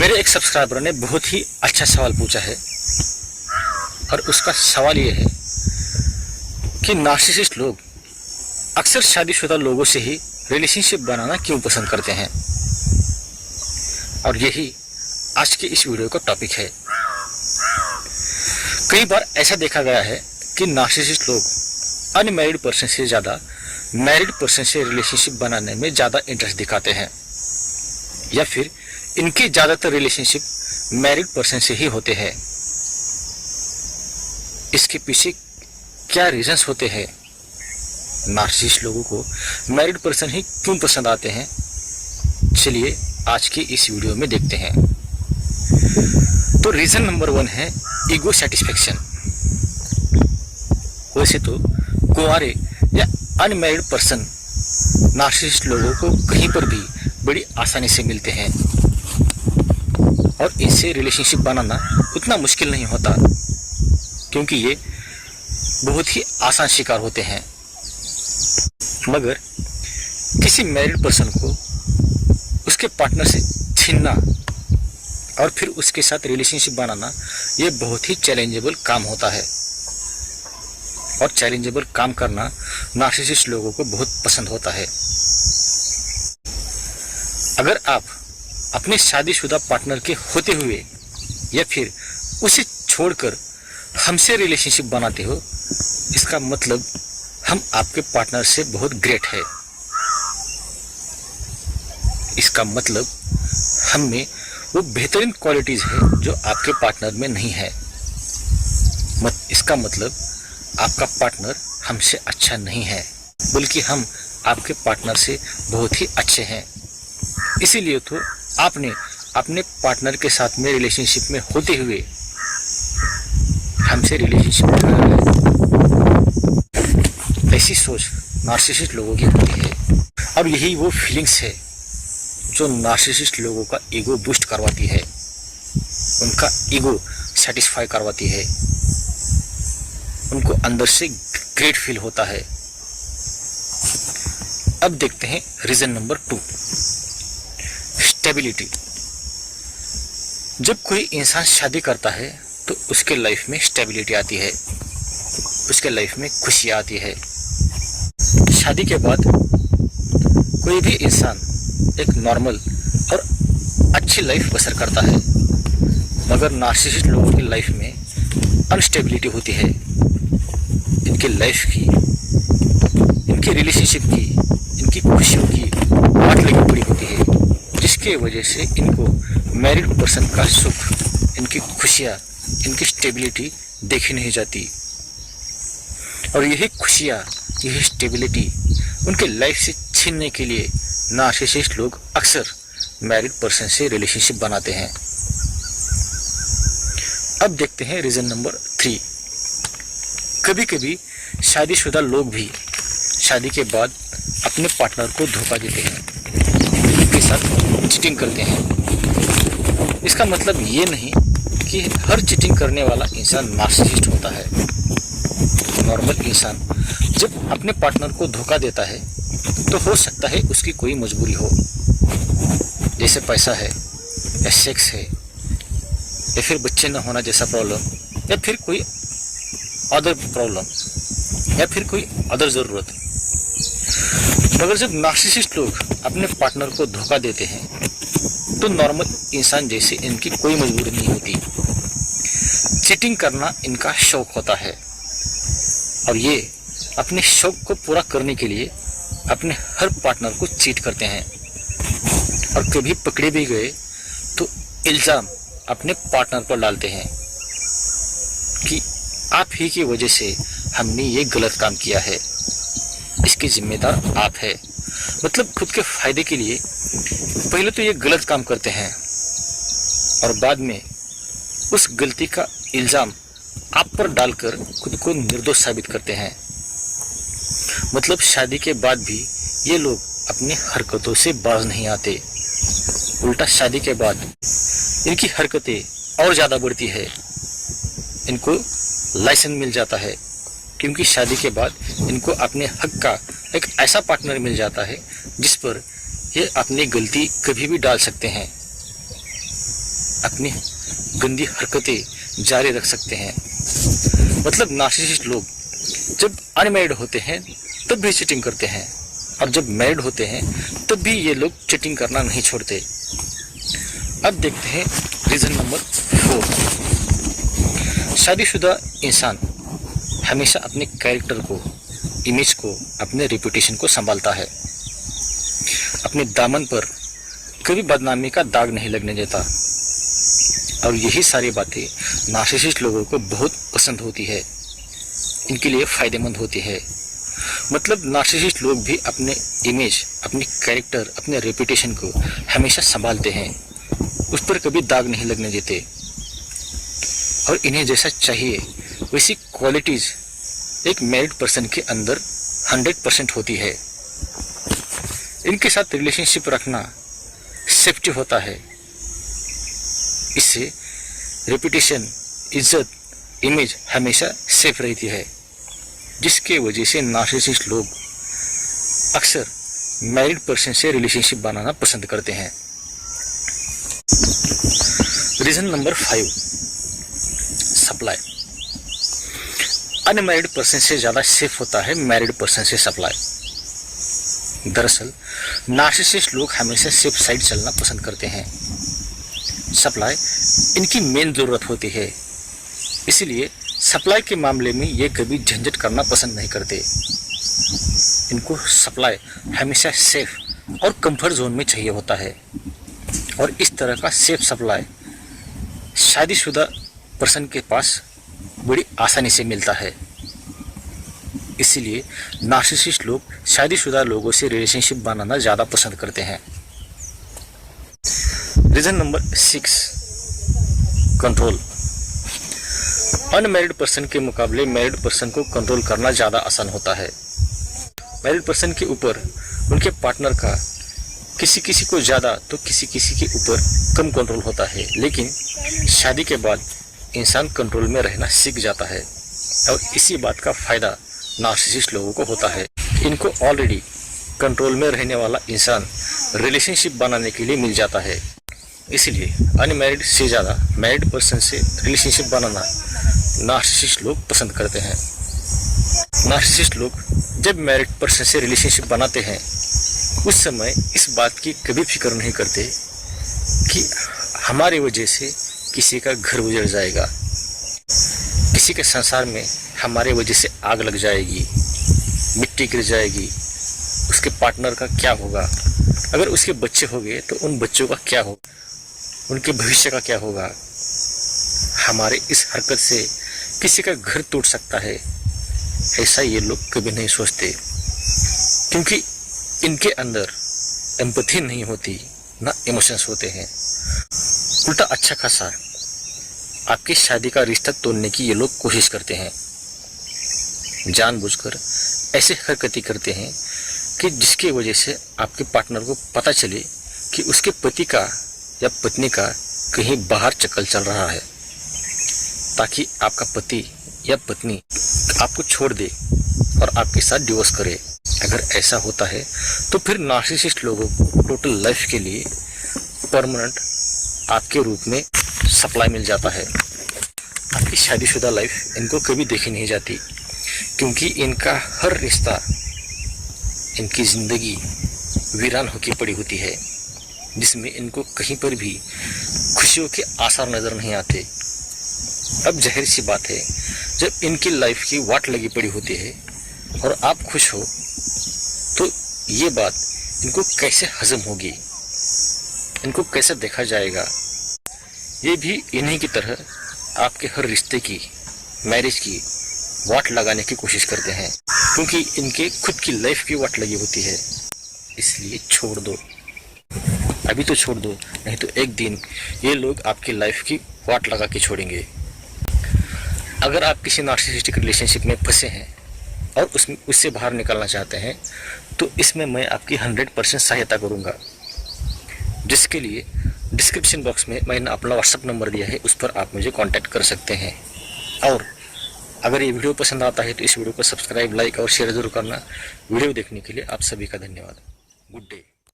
मेरे एक सब्सक्राइबर ने बहुत ही अच्छा सवाल पूछा है और उसका सवाल ये है कि नार्सिसिस्ट लोग अक्सर शादीशुदा लोगों से ही रिलेशनशिप बनाना क्यों पसंद करते हैं। और यही आज के इस वीडियो का टॉपिक है। कई बार ऐसा देखा गया है कि नार्सिसिस्ट लोग अनमैरिड पर्सन से ज़्यादा मैरिड पर्सन से रिलेशनशिप बनाने में ज़्यादा इंटरेस्ट दिखाते हैं, या फिर इनके ज़्यादातर रिलेशनशिप मैरिड पर्सन से ही होते हैं। इसके पीछे क्या रीजंस होते हैं, नार्सिसिस्ट लोगों को मैरिड पर्सन ही क्यों पसंद आते हैं, चलिए आज की इस वीडियो में देखते हैं। तो रीजन नंबर 1 है ईगो सेटिस्फेक्शन। वैसे तो कुंवारे या अनमैरिड पर्सन नार्सिसिस्ट लोगों को कहीं पर भी बड़ी आसानी से मिलते हैं और इनसे रिलेशनशिप बनाना उतना मुश्किल नहीं होता, क्योंकि ये बहुत ही आसान शिकार होते हैं। मगर किसी मैरिड पर्सन को उसके पार्टनर से छीनना और फिर उसके साथ रिलेशनशिप बनाना ये बहुत ही चैलेंजेबल काम होता है, और चैलेंजेबल काम करना नार्सिसिस्ट लोगों को बहुत पसंद होता है। अगर आप अपने शादीशुदा पार्टनर के होते हुए या फिर उसे छोड़कर हमसे रिलेशनशिप बनाते हो, इसका मतलब हम आपके पार्टनर से बहुत ग्रेट है। इसका मतलब हम में वो बेहतरीन क्वालिटीज है जो आपके पार्टनर में नहीं है। इसका मतलब आपका पार्टनर हमसे अच्छा नहीं है, बल्कि हम आपके पार्टनर से बहुत ही अच्छे हैं। इसीलिए तो आपने अपने पार्टनर के साथ में रिलेशनशिप में होते हुए हमसे रिलेशनशिप बनाया है। ऐसी सोच नार्सिसिस्ट लोगों की होती है। अब यही वो फीलिंग्स है जो नार्सिसिस्ट लोगों का ईगो बूस्ट करवाती है, उनका ईगो सेटिस्फाई करवाती है, उनको अंदर से ग्रेट फील होता है। अब देखते हैं रीजन नंबर 2, स्टेबिलिटी। जब कोई इंसान शादी करता है तो उसके लाइफ में स्टेबिलिटी आती है, उसके लाइफ में खुशी आती है। शादी के बाद कोई भी इंसान एक नॉर्मल और अच्छी लाइफ बसर करता है, मगर नार्सिसिस्ट लोगों की लाइफ में अनस्टेबिलिटी होती है। इनकी लाइफ की, इनकी रिलेशनशिप की, इनकी खुशियों की वाट लगी पड़ी होती है, जिसके वजह से इनको मैरिड पर्सन का सुख, इनकी खुशियाँ, इनकी स्टेबिलिटी देखी नहीं जाती। और यही खुशियाँ, यही स्टेबिलिटी उनके लाइफ से छीनने के लिए नार्सिसिस्ट लोग अक्सर मैरिड पर्सन से रिलेशनशिप बनाते हैं। अब देखते हैं रीजन नंबर 3। कभी कभी शादीशुदा लोग भी शादी के बाद अपने पार्टनर को धोखा देते हैं, उनके साथ चीटिंग करते हैं। इसका मतलब ये नहीं कि हर चीटिंग करने वाला इंसान नार्सिसिस्ट होता है। नॉर्मल इंसान जब अपने पार्टनर को धोखा देता है तो हो सकता है उसकी कोई मजबूरी हो, जैसे पैसा है या सेक्स है या फिर बच्चे न होना जैसा प्रॉब्लम, या फिर कोई अदर प्रॉब्लम, या फिर कोई अदर ज़रूरत। मगर जब नार्सिसिस्ट लोग अपने पार्टनर को धोखा देते हैं तो नॉर्मल इंसान जैसे इनकी कोई मजबूरी नहीं होती। चीटिंग करना इनका शौक होता है, और ये अपने शौक को पूरा करने के लिए अपने हर पार्टनर को चीट करते हैं। और कभी पकड़े भी गए तो इल्ज़ाम अपने पार्टनर पर डालते हैं कि आप ही की वजह से हमने ये गलत काम किया है, इसकी जिम्मेदार आप है। मतलब खुद के फायदे के लिए पहले तो ये गलत काम करते हैं और बाद में उस गलती का इल्ज़ाम आप पर डालकर खुद को निर्दोष साबित करते हैं। मतलब शादी के बाद भी ये लोग अपनी हरकतों से बाज नहीं आते, उल्टा शादी के बाद इनकी हरकतें और ज़्यादा बढ़ती है। इनको लाइसेंस मिल जाता है, क्योंकि शादी के बाद इनको अपने हक का एक ऐसा पार्टनर मिल जाता है जिस पर ये अपनी गलती कभी भी डाल सकते हैं। अपनी गंदी हरकतें जारी रख सकते हैं। मतलब नार्सिसिस्ट लोग जब अनमैरिड होते हैं तब भी चीटिंग करते हैं, और जब मैरिड होते हैं तब भी ये लोग चीटिंग करना नहीं छोड़ते। अब देखते हैं रीजन नंबर 4। शादीशुदा इंसान हमेशा अपने कैरेक्टर को, इमेज को, अपने रेपुटेशन को संभालता है। अपने दामन पर कभी बदनामी का दाग नहीं लगने देता, और यही सारी बातें नार्सिसिस्ट लोगों को बहुत पसंद होती है, इनके लिए फायदेमंद होती है। मतलब नार्सिसिस्ट लोग भी अपने इमेज, अपनी कैरेक्टर, अपने रेपुटेशन को हमेशा संभालते हैं, उस पर कभी दाग नहीं लगने देते, और इन्हें जैसा चाहिए वैसी क्वालिटीज एक मैरिड पर्सन के अंदर 100% होती है। इनके साथ रिलेशनशिप रखना सेफ्टी होता है, इससे रेपुटेशन, इज्जत, इमेज हमेशा सेफ रहती है, जिसके वजह से नार्सिसिस्ट लोग अक्सर मैरिड पर्सन से रिलेशनशिप बनाना पसंद करते हैं। Reason number 5, supply. Unmarried person से ज्यादा सेफ होता है मैरिड पर्सन से सप्लाई। दरअसल नार्सिसिस्ट लोग हमेशा सेफ साइड चलना पसंद करते हैं। सप्लाई इनकी मेन जरूरत होती है, इसलिए सप्लाई के मामले में ये कभी झंझट करना पसंद नहीं करते। इनको सप्लाई हमेशा सेफ और कंफर्ट जोन में चाहिए होता है, और इस तरह का सेफ सप्लाई शादीशुदा पर्सन के पास बड़ी आसानी से मिलता है। इसीलिए नार्सिसिस्ट लोग शादीशुदा लोगों से रिलेशनशिप बनाना ज्यादा पसंद करते हैं। Reason number 6, control. Unmarried person के मुकाबले मैरिड पर्सन को कंट्रोल करना ज्यादा आसान होता है। मैरिड पर्सन के ऊपर उनके पार्टनर का किसी किसी को ज्यादा तो किसी किसी के ऊपर कम कंट्रोल होता है, लेकिन शादी के बाद इंसान कंट्रोल में रहना सीख जाता है, और इसी बात का फायदा नार्सिसिस्ट लोगों को होता है। इनको ऑलरेडी कंट्रोल में रहने वाला इंसान रिलेशनशिप बनाने के लिए मिल जाता है, इसलिए अनमैरिड से ज़्यादा मैरिड पर्सन से रिलेशनशिप बनाना नार्सिसिस्ट लोग पसंद करते हैं। नार्सिसिस्ट लोग जब मैरिड पर्सन से रिलेशनशिप बनाते हैं उस समय इस बात की कभी फिक्र नहीं करते कि हमारी वजह से किसी का घर उजड़ जाएगा, किसी के संसार में हमारे वजह से आग लग जाएगी, मिट्टी गिर जाएगी, उसके पार्टनर का क्या होगा, अगर उसके बच्चे हो गए तो उन बच्चों का क्या होगा, उनके भविष्य का क्या होगा, हमारे इस हरकत से किसी का घर टूट सकता है, ऐसा ये लोग कभी नहीं सोचते, क्योंकि इनके अंदर एम्पैथी नहीं होती, ना इमोशंस होते हैं। उल्टा अच्छा खासा आपकी शादी का रिश्ता तोड़ने की ये लोग कोशिश करते हैं, जानबूझकर ऐसे हरकतें करते हैं कि जिसकी वजह से आपके पार्टनर को पता चले कि उसके पति का या पत्नी का कहीं बाहर चक्कर चल रहा है, ताकि आपका पति या पत्नी आपको छोड़ दे और आपके साथ डिवोर्स करे। अगर ऐसा होता है तो फिर नार्सिसिस्ट लोगों को टोटल लाइफ के लिए परमानेंट आपके रूप में सप्लाई मिल जाता है। आपकी शादीशुदा लाइफ इनको कभी देखी नहीं जाती, क्योंकि इनका हर रिश्ता, इनकी जिंदगी वीरान होकर पड़ी होती है, जिसमें इनको कहीं पर भी खुशियों के आसार नजर नहीं आते। अब जाहिर सी बात है, जब इनकी लाइफ की वाट लगी पड़ी होती है और आप खुश हो तो ये बात इनको कैसे हजम होगी, इनको कैसे देखा जाएगा। ये भी इन्हीं की तरह आपके हर रिश्ते की, मैरिज की वाट लगाने की कोशिश करते हैं, क्योंकि इनके खुद की लाइफ की वाट लगी होती है। इसलिए छोड़ दो, अभी तो छोड़ दो, नहीं तो एक दिन ये लोग आपकी लाइफ की वाट लगा के छोड़ेंगे। अगर आप किसी नार्सिसिस्टिक रिलेशनशिप में फंसे हैं और उससे बाहर निकलना चाहते हैं तो इसमें मैं आपकी 100% सहायता करूंगा, जिसके लिए डिस्क्रिप्शन बॉक्स में मैंने अपना व्हाट्सएप नंबर दिया है, उस पर आप मुझे कांटेक्ट कर सकते हैं। और अगर ये वीडियो पसंद आता है तो इस वीडियो को सब्सक्राइब, लाइक और शेयर जरूर करना। वीडियो देखने के लिए आप सभी का धन्यवाद। Good day.